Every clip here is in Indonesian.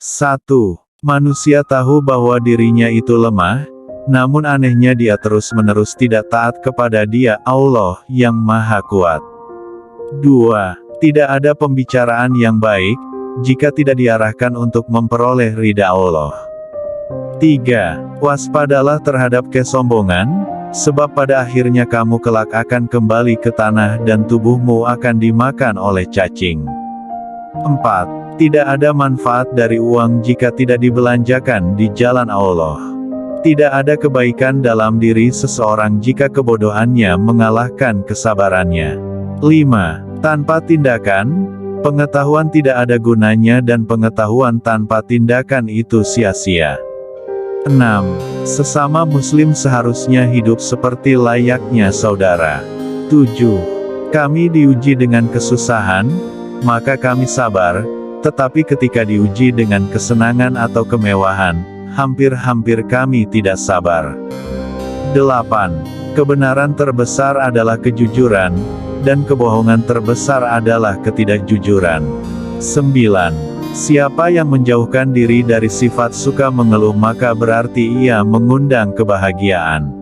1. Manusia tahu bahwa dirinya itu lemah, namun anehnya dia terus-menerus tidak taat kepada Dia, Allah, yang Maha Kuat. 2. Tidak ada pembicaraan yang baik, jika tidak diarahkan untuk memperoleh ridha Allah. 3. Waspadalah terhadap kesombongan, sebab pada akhirnya kamu kelak akan kembali ke tanah dan tubuhmu akan dimakan oleh cacing. 4. Tidak ada manfaat dari uang jika tidak dibelanjakan di jalan Allah. Tidak ada kebaikan dalam diri seseorang jika kebodohannya mengalahkan kesabarannya. 5. Tanpa tindakan, pengetahuan tidak ada gunanya dan pengetahuan tanpa tindakan itu sia-sia. 6. Sesama muslim seharusnya hidup seperti layaknya saudara. 7. Kami diuji dengan kesusahan, maka kami sabar, tetapi ketika diuji dengan kesenangan atau kemewahan, hampir-hampir kami tidak sabar. 8. Kebenaran terbesar adalah kejujuran, dan kebohongan terbesar adalah ketidakjujuran. 9. Siapa yang menjauhkan diri dari sifat suka mengeluh maka berarti ia mengundang kebahagiaan.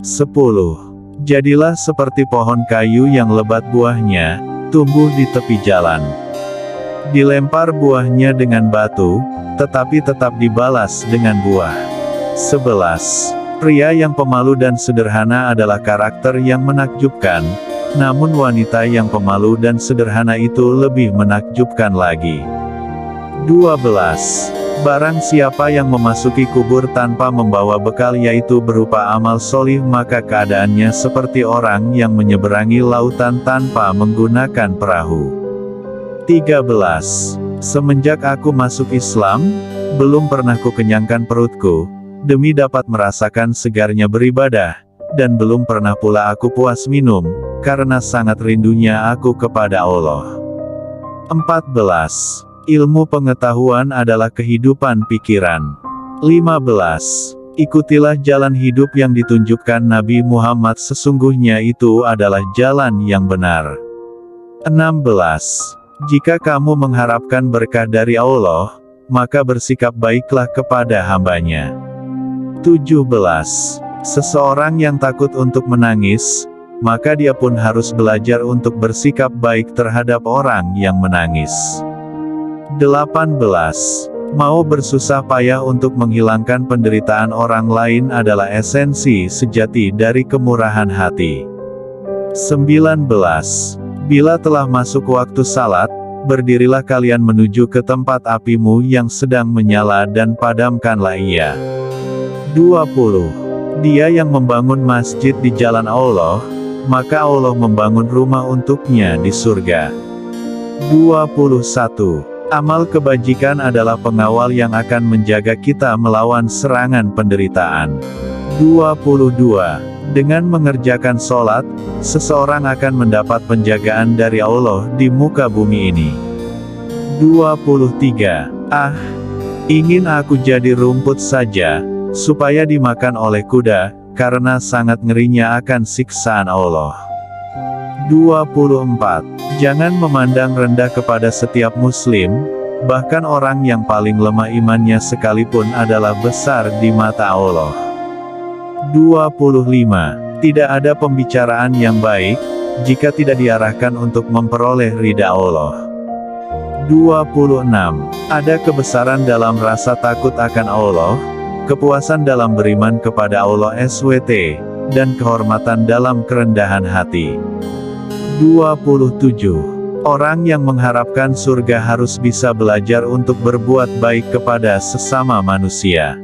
10. Jadilah seperti pohon kayu yang lebat buahnya, tumbuh di tepi jalan. Dilempar buahnya dengan batu, tetapi tetap dibalas dengan buah. 11. Pria yang pemalu dan sederhana adalah karakter yang menakjubkan, namun wanita yang pemalu dan sederhana itu lebih menakjubkan lagi. 12. Barang siapa yang memasuki kubur tanpa membawa bekal yaitu berupa amal solih maka keadaannya seperti orang yang menyeberangi lautan tanpa menggunakan perahu. 13. Semenjak aku masuk Islam, belum pernah kukenyangkan perutku, demi dapat merasakan segarnya beribadah, dan belum pernah pula aku puas minum, karena sangat rindunya aku kepada Allah. 14. Ilmu pengetahuan adalah kehidupan pikiran. 15. Ikutilah jalan hidup yang ditunjukkan Nabi Muhammad, sesungguhnya itu adalah jalan yang benar. 16. Jika kamu mengharapkan berkah dari Allah, maka bersikap baiklah kepada hambanya. 17. Seseorang yang takut untuk menangis, maka dia pun harus belajar untuk bersikap baik terhadap orang yang menangis. 18. Mau bersusah payah untuk menghilangkan penderitaan orang lain adalah esensi sejati dari kemurahan hati. 19. Bila telah masuk waktu salat, berdirilah kalian menuju ke tempat apimu yang sedang menyala dan padamkanlah ia. 20. Dia yang membangun masjid di jalan Allah, maka Allah membangun rumah untuknya di surga. 21. Amal kebajikan adalah pengawal yang akan menjaga kita melawan serangan penderitaan. 22. Dengan mengerjakan sholat, seseorang akan mendapat penjagaan dari Allah di muka bumi ini. 23. Ingin aku jadi rumput saja, supaya dimakan oleh kuda, karena sangat ngerinya akan siksaan Allah. 24. Jangan memandang rendah kepada setiap muslim, bahkan orang yang paling lemah imannya sekalipun adalah besar di mata Allah. 25. Tidak ada pembicaraan yang baik, jika tidak diarahkan untuk memperoleh ridha Allah. 26. Ada kebesaran dalam rasa takut akan Allah, kepuasan dalam beriman kepada Allah SWT, dan kehormatan dalam kerendahan hati. 27. Orang yang mengharapkan surga harus bisa belajar untuk berbuat baik kepada sesama manusia.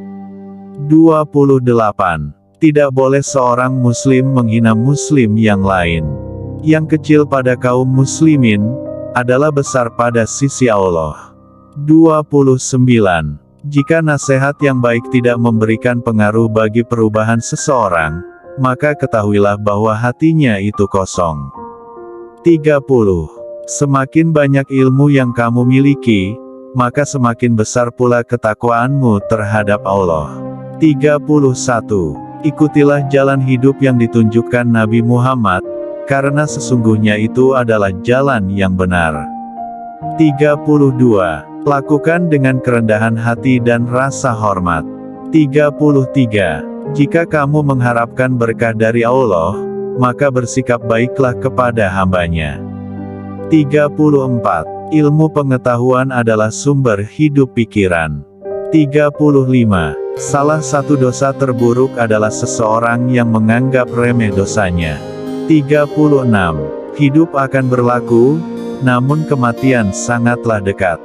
28. Tidak boleh seorang muslim menghina muslim yang lain. Yang kecil pada kaum muslimin, adalah besar pada sisi Allah. 29. Jika nasihat yang baik tidak memberikan pengaruh bagi perubahan seseorang, maka ketahuilah bahwa hatinya itu kosong. 30. Semakin banyak ilmu yang kamu miliki, maka semakin besar pula ketakwaanmu terhadap Allah. 31. Ikutilah jalan hidup yang ditunjukkan Nabi Muhammad, karena sesungguhnya itu adalah jalan yang benar. 32. Lakukan dengan kerendahan hati dan rasa hormat. 33. Jika kamu mengharapkan berkah dari Allah, maka bersikap baiklah kepada hamba-Nya. 34. Ilmu pengetahuan adalah sumber hidup pikiran. 35. Salah satu dosa terburuk adalah seseorang yang menganggap remeh dosanya. 36. Hidup akan berlaku, namun kematian sangatlah dekat.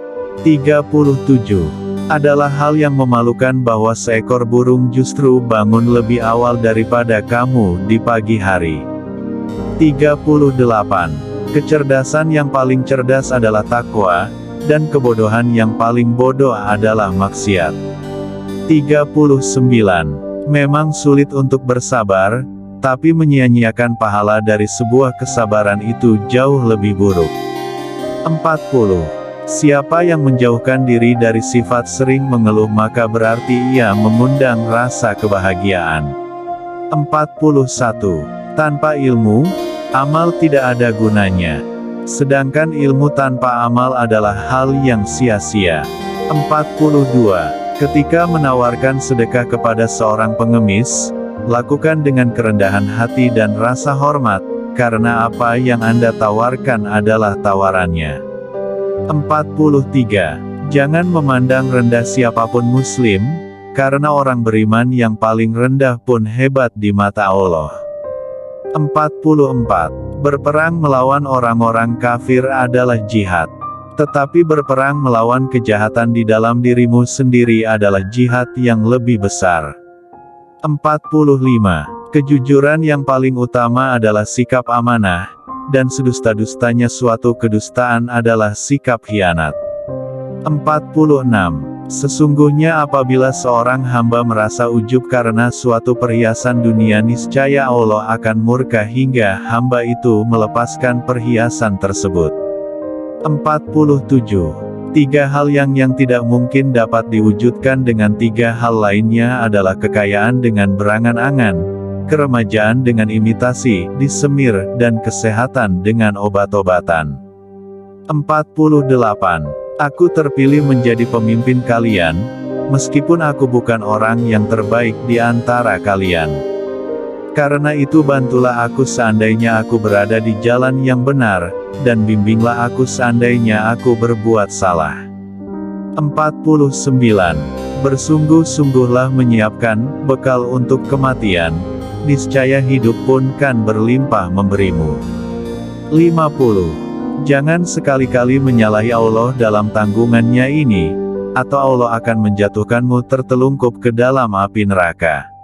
37. Adalah hal yang memalukan bahwa seekor burung justru bangun lebih awal daripada kamu di pagi hari. 38. Kecerdasan yang paling cerdas adalah takwa, dan kebodohan yang paling bodoh adalah maksiat. 39. Memang sulit untuk bersabar, tapi menyia-nyiakan pahala dari sebuah kesabaran itu jauh lebih buruk. 40. Siapa yang menjauhkan diri dari sifat sering mengeluh maka berarti ia mengundang rasa kebahagiaan. 41. Tanpa ilmu, amal tidak ada gunanya. Sedangkan ilmu tanpa amal adalah hal yang sia-sia. 42. Ketika menawarkan sedekah kepada seorang pengemis, lakukan dengan kerendahan hati dan rasa hormat, karena apa yang Anda tawarkan adalah tawarannya. 43. Jangan memandang rendah siapapun muslim, karena orang beriman yang paling rendah pun hebat di mata Allah. 44. Berperang melawan orang-orang kafir adalah jihad. Tetapi berperang melawan kejahatan di dalam dirimu sendiri adalah jihad yang lebih besar. 45. Kejujuran yang paling utama adalah sikap amanah, dan sedusta-dustanya suatu kedustaan adalah sikap khianat. 46. Sesungguhnya apabila seorang hamba merasa ujub karena suatu perhiasan dunia, niscaya Allah akan murka hingga hamba itu melepaskan perhiasan tersebut. 47. Tiga hal yang tidak mungkin dapat diwujudkan dengan tiga hal lainnya adalah kekayaan dengan berangan-angan, keremajaan dengan imitasi, disemir, dan kesehatan dengan obat-obatan. 48. Aku terpilih menjadi pemimpin kalian, meskipun aku bukan orang yang terbaik di antara kalian. Karena itu bantulah aku seandainya aku berada di jalan yang benar, dan bimbinglah aku seandainya aku berbuat salah. 49. Bersungguh-sungguhlah menyiapkan bekal untuk kematian, niscaya hidup pun kan berlimpah memberimu. 50. Jangan sekali-kali menyalahi Allah dalam tanggungannya ini, atau Allah akan menjatuhkanmu tertelungkup ke dalam api neraka.